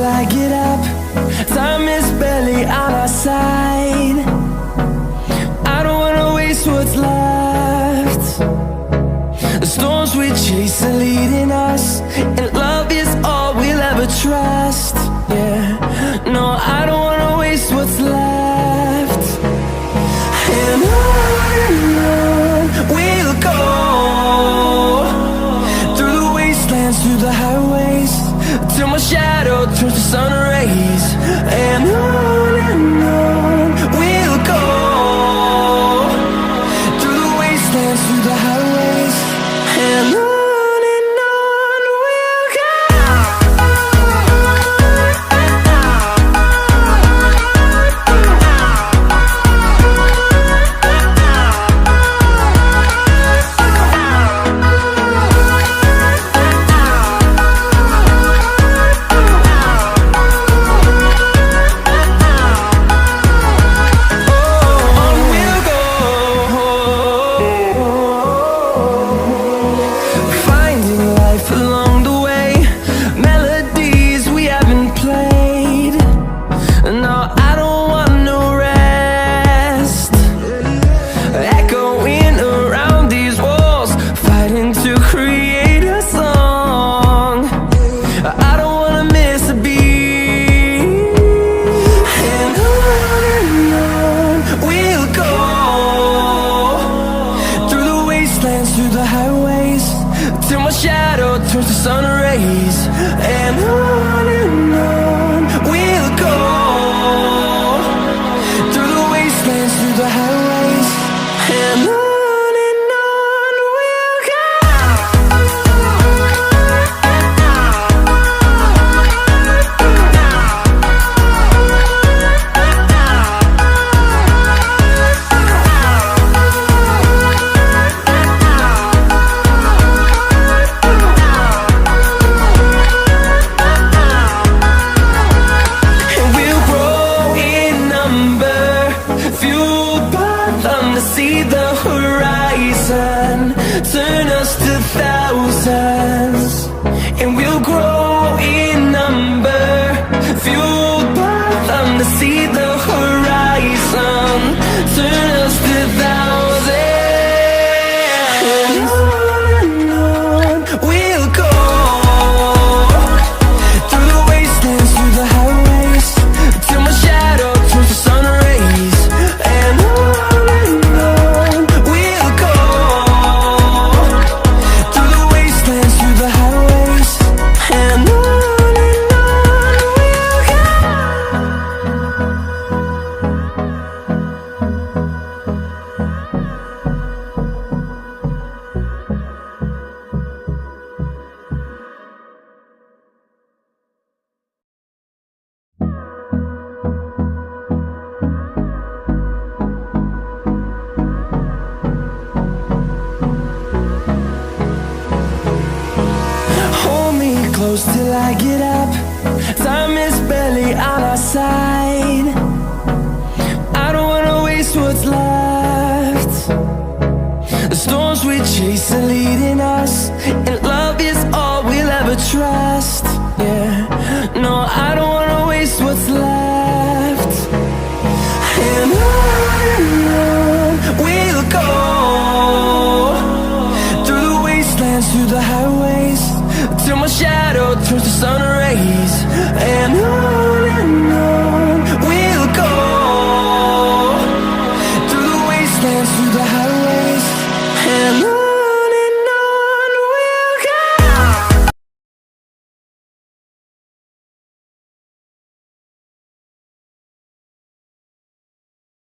till I get up. Time is barely on our side. I don't wanna waste what's left. The storms we chase are leading us, and love is all we'll ever trust. Yeah, no, I don't wanna waste what's left. And on we'll go, through the wastelands, through the highways, till my shadow turns to sun rays. And on we'll go, through the wastelands, through the highways, and on we'll go. Through the highways, till my shadow turns to sun rays. And on we'll go, through the wastelands, through the highways, and on we'll go. See the horizon, turn us to thousands, and we'll grow in number, fueled by them to see the horizon, turn us to thousands. And on we'll go, through the wastelands, through the highways, till my shadow turns to sun rays. And close till I get up. Time is barely on our side. I don't wanna waste what's left. The storms we chase are leading us, and love is all we'll ever trust. Yeah, no, I don't wanna waste what's left. And on we'll go, through the wastelands, through the highways, till my shadow turns to sun rays. And on we'll go, through the wastelands, through the highways, and on.